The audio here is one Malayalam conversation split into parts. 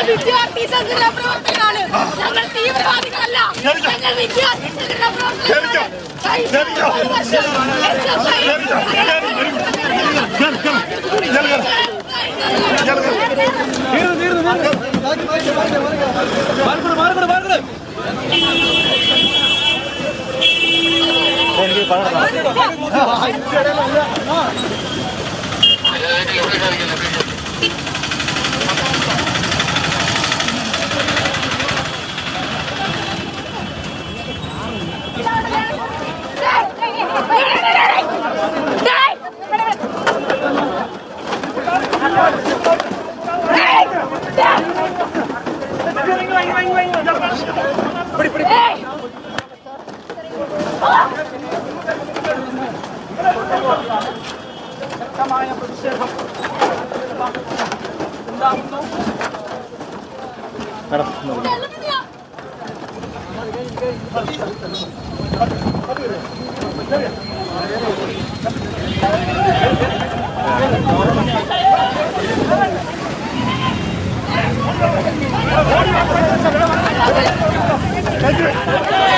വിദ്യാർത്ഥി സംഘടനാ പ്രവർത്തകരാണ്. ഞങ്ങൾ തീവ്രവാദികളല്ല. ഞങ്ങൾ വിദ്യാർത്ഥി സംഘടനാ പ്രവർത്തകരാണ്. ശക്തമായ പ്രതിഷേധം ഉണ്ടാകുന്നു.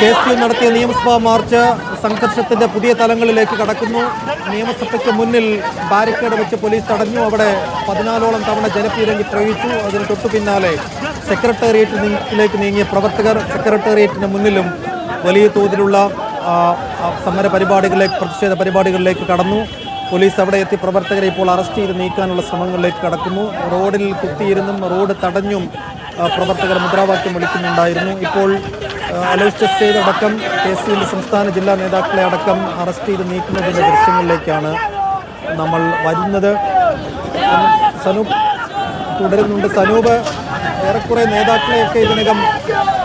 KSU നടത്തിയ നിയമസഭാ മാർച്ച് സംഘർഷത്തിന്റെ പുതിയ തലങ്ങളിലേക്ക് കടക്കുന്നു. നിയമസഭയ്ക്ക് മുന്നിൽ ബാരിക്കേഡ് വെച്ച് പോലീസ് തടഞ്ഞു. അവിടെ 14ഓളം തവണ ജലപീരങ്കി പ്രയോഗിച്ചു. അതിന് തൊട്ടു പിന്നാലെ സെക്രട്ടേറിയറ്റിലേക്ക് നീങ്ങിയ പ്രവർത്തകർ സെക്രട്ടേറിയറ്റിന് മുന്നിലും വലിയ തോതിലുള്ള സമര പരിപാടികളിലേക്ക്, പ്രതിഷേധ പരിപാടികളിലേക്ക് കടന്നു. പോലീസ് അവിടെ എത്തി പ്രവർത്തകരെ ഇപ്പോൾ അറസ്റ്റ് ചെയ്ത് നീക്കാനുള്ള ശ്രമങ്ങളിലേക്ക് കടക്കുന്നു. റോഡിൽ കുത്തിയിരുന്നും റോഡ് തടഞ്ഞും പ്രവർത്തകർ മുദ്രാവാക്യം വിളിക്കുന്നുണ്ടായിരുന്നു. ഇപ്പോൾ അലോഷ്യസ് സേവ് അടക്കം KSUവിൻ്റെ സംസ്ഥാന ജില്ലാ നേതാക്കളെ അടക്കം അറസ്റ്റ് ചെയ്ത് നീക്കുന്നതിൻ്റെ ദൃശ്യങ്ങളിലേക്കാണ് നമ്മൾ വരുന്നത്. സനൂപ് തുടരുന്നുണ്ട്. സനൂപ്, ഏറെക്കുറെ നേതാക്കളെയൊക്കെ ഇതിനകം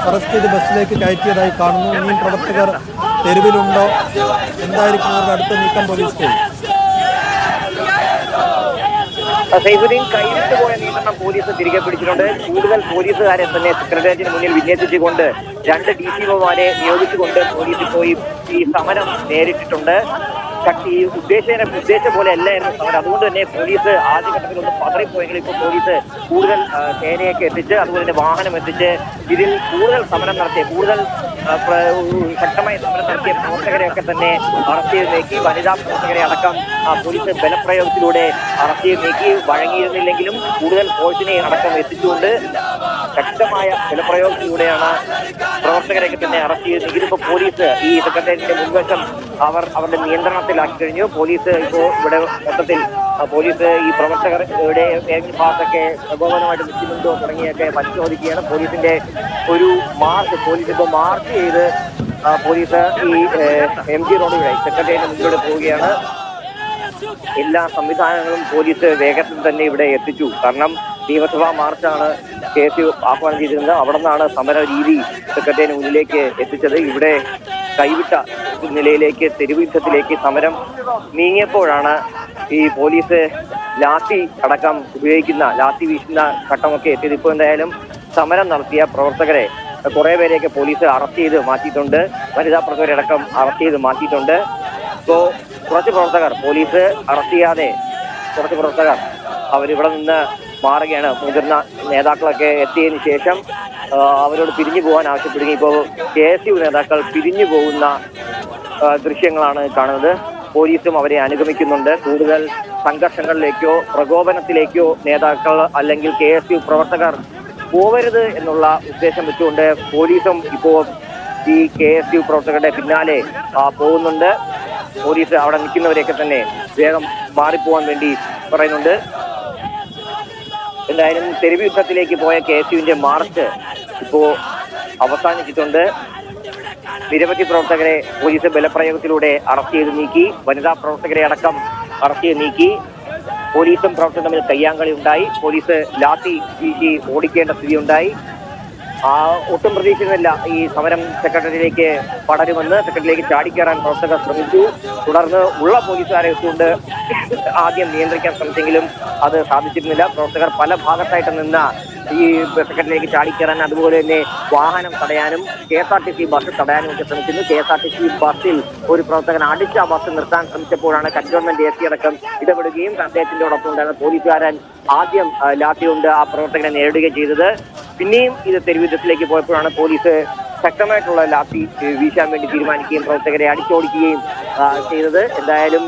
അറസ്റ്റ് ചെയ്ത് ബസ്സിലേക്ക് കയറ്റിയതായി കാണുന്നു. ഇനിയും പ്രവർത്തകർ തെരുവിലുണ്ടോ? എന്തായിരിക്കും അവരുടെ അടുത്ത നീക്കം പോലീസ് ചെയ്യും? സൈഫുദ്ദീൻ, കൈവിട്ടുപോയ നിയന്ത്രണം പോലീസ് തിരികെ പിടിച്ചിട്ടുണ്ട്. കൂടുതൽ പോലീസുകാരെ തന്നെ സെക്രട്ടേറിയറ്റിന് മുന്നിൽ വിന്യസിച്ചുകൊണ്ട് 2 DCOമാരെ നിയോഗിച്ചുകൊണ്ട് പോലീസ് ഇപ്പോൾ ഈ സമരം നേരിട്ടിട്ടുണ്ട്. ഈ ഉദ്ദേശം പോലെ അല്ലായിരുന്നു സമരം. അതുകൊണ്ട് തന്നെ പോലീസ് ആദ്യഘട്ടത്തിലൊന്ന് പതറിപ്പോയെങ്കിൽ ഇപ്പോൾ പോലീസ് കൂടുതൽ സേനയൊക്കെ എത്തിച്ച്, അതുപോലെ തന്നെ വാഹനം എത്തിച്ച് ഇതിൽ കൂടുതൽ സമരം നടത്തിയ, കൂടുതൽ ശക്തമായ സമരം നടത്തിയ പ്രവർത്തകരെയൊക്കെ തന്നെ അറസ്റ്റ് ചെയ്ത് നീക്കി. വനിതാ പ്രവർത്തകരെ അടക്കം പോലീസ് ബലപ്രയോഗത്തിലൂടെ അറസ്റ്റ് ചെയ്ത് നീക്കി. വഴങ്ങിയിരുന്നില്ലെങ്കിലും കൂടുതൽ ഫോഴ്സിനെ അടക്കം എത്തിച്ചുകൊണ്ട് ശക്തമായ ബലപ്രയോഗത്തിലൂടെയാണ് പ്രവർത്തകരെയൊക്കെ തന്നെ അറസ്റ്റ് ചെയ്ത് നീക്കി. ഇതിപ്പോൾ പോലീസ് ഈ സെക്രട്ടേറിയറ്റിന്റെ മുൻവശം അവരുടെ നിയന്ത്രണത്തിലാക്കി കഴിഞ്ഞു. പോലീസ് ഇപ്പോൾ ഇവിടെ മൊത്തത്തിൽ പോലീസ് ഈ പ്രവർത്തകരുടെ ഏതെങ്കിലും ഭാഗത്തൊക്കെ പ്രകോപനമായിട്ട് നിൽക്കുന്നുണ്ടോ തുടങ്ങിയൊക്കെ പരിശോധിക്കുകയാണ്. പോലീസിന്റെ ഒരു മാർച്ച്, പോലീസ് ഇപ്പോൾ മാർച്ച് ചെയ്ത് പോലീസ് ഈ MG റോഡ് വഴി സെക്രട്ടേറിയറ്റിന് മുന്നിലൂടെ പോവുകയാണ്. എല്ലാ സംവിധാനങ്ങളും പോലീസ് വേഗത്തിൽ തന്നെ ഇവിടെ എത്തിച്ചു. കാരണം നിയമസഭാ മാർച്ചാണ് KSU ആഹ്വാനം ചെയ്തിരുന്നത്. അവിടെ നിന്നാണ് സമര രീതി സെക്രട്ടേറിയറ്റിന് മുന്നിലേക്ക് എത്തിച്ചത്. ഇവിടെ കൈവിട്ട നിലയിലേക്ക്, തെരുവ് യുദ്ധത്തിലേക്ക് സമരം നീങ്ങിയപ്പോഴാണ് ഈ പോലീസ് ലാത്തി അടക്കം ഉപയോഗിക്കുന്ന, ലാത്തി വീശുന്ന ഘട്ടമൊക്കെ എത്തിയത്. ഇപ്പോൾ എന്തായാലും സമരം നടത്തിയ പ്രവർത്തകരെ കുറെ പേരെയൊക്കെ പോലീസ് അറസ്റ്റ് ചെയ്ത് മാറ്റിയിട്ടുണ്ട്. വനിതാ പ്രവർത്തകരെ അടക്കം അറസ്റ്റ് ചെയ്ത് മാറ്റിയിട്ടുണ്ട്. ഇപ്പോൾ കുറച്ച് പ്രവർത്തകർ, പോലീസ് അറസ്റ്റ് ചെയ്യാതെ കുറച്ച് പ്രവർത്തകർ അവരിവിടെ നിന്ന് മാറുകയാണ്. മുതിർന്ന നേതാക്കളൊക്കെ എത്തിയതിനു ശേഷം അവരോട് പിരിഞ്ഞു പോകാൻ ആവശ്യപ്പെടുകയും ഇപ്പോൾ KSU നേതാക്കൾ പിരിഞ്ഞു പോകുന്ന ദൃശ്യങ്ങളാണ് കാണുന്നത്. പോലീസും അവരെ അനുഗമിക്കുന്നുണ്ട്. കൂടുതൽ സംഘർഷങ്ങളിലേക്കോ പ്രകോപനത്തിലേക്കോ നേതാക്കൾ അല്ലെങ്കിൽ KSU പ്രവർത്തകർ പോവരുത് എന്നുള്ള ഉദ്ദേശം വെച്ചുകൊണ്ട് പോലീസും ഇപ്പോൾ ഈ KSU പ്രവർത്തകരുടെ പിന്നാലെ പോകുന്നുണ്ട്. പോലീസ് അവിടെ നിൽക്കുന്നവരെയൊക്കെ തന്നെ വേഗം മാറിപ്പോവാൻ വേണ്ടി പറയുന്നുണ്ട്. എന്തായാലും തെരുവ് യുദ്ധത്തിലേക്ക് പോയ KSUവിന്റെ മാർച്ച് ഇപ്പോൾ അവസാനിച്ചിട്ടുണ്ട്. നിരവധി പ്രവർത്തകരെ പോലീസ് ബലപ്രയോഗത്തിലൂടെ അറസ്റ്റ് ചെയ്ത് നീക്കി. വനിതാ പ്രവർത്തകരെ അടക്കം അറസ്റ്റ് ചെയ്ത് നീക്കി. പോലീസും പ്രവർത്തകരും തമ്മിൽ കയ്യാങ്കളി ഉണ്ടായി. പോലീസ് ലാത്തി വീശി ഓടിക്കേണ്ട സ്ഥിതി ഉണ്ടായി. ഒട്ടും പ്രതീക്ഷിക്കുന്നില്ല ഈ സമരം സെക്രട്ടറിയിലേക്ക് പടരുമെന്ന്. സെക്രട്ടറിയിലേക്ക് ചാടിക്കയറാൻ പ്രവർത്തകർ ശ്രമിച്ചു. തുടർന്ന് ഉള്ള പോലീസുകാരെ വെച്ചുകൊണ്ട് ആദ്യം നിയന്ത്രിക്കാൻ ശ്രമിച്ചെങ്കിലും അത് സാധിച്ചിരുന്നില്ല. പ്രവർത്തകർ പല ഭാഗത്തായിട്ട് നിന്ന ഈ സെക്രട്ടറിയിലേക്ക് ചാടിക്കയറാൻ അതുപോലെ തന്നെ വാഹനം തടയാനും KSRTC ബസ് തടയാനും ഒക്കെ ശ്രമിക്കുന്നു. KSRTC ബസ്സിൽ ഒരു പ്രവർത്തകൻ അടിച്ച് ആ ബസ് നിർത്താൻ ശ്രമിച്ചപ്പോഴാണ് കന്റോൺമെന്റ് AC അടക്കം ഇടപെടുകയും അദ്ദേഹത്തിനോടൊപ്പം ഉണ്ടായിരുന്ന പോലീസുകാരൻ ആദ്യം ലാത്തി കൊണ്ട് ആ പ്രവർത്തകനെ നേരിടുകയും ചെയ്തത്. പിന്നെയും ഇത് തെരുവുദ്ധത്തിലേക്ക് പോയപ്പോഴാണ് പോലീസ് ശക്തമായിട്ടുള്ള ലാത്തി വീശാൻ വേണ്ടി തീരുമാനിക്കുകയും പ്രവർത്തകരെ അടിച്ചോടിക്കുകയും ചെയ്തത്. എന്തായാലും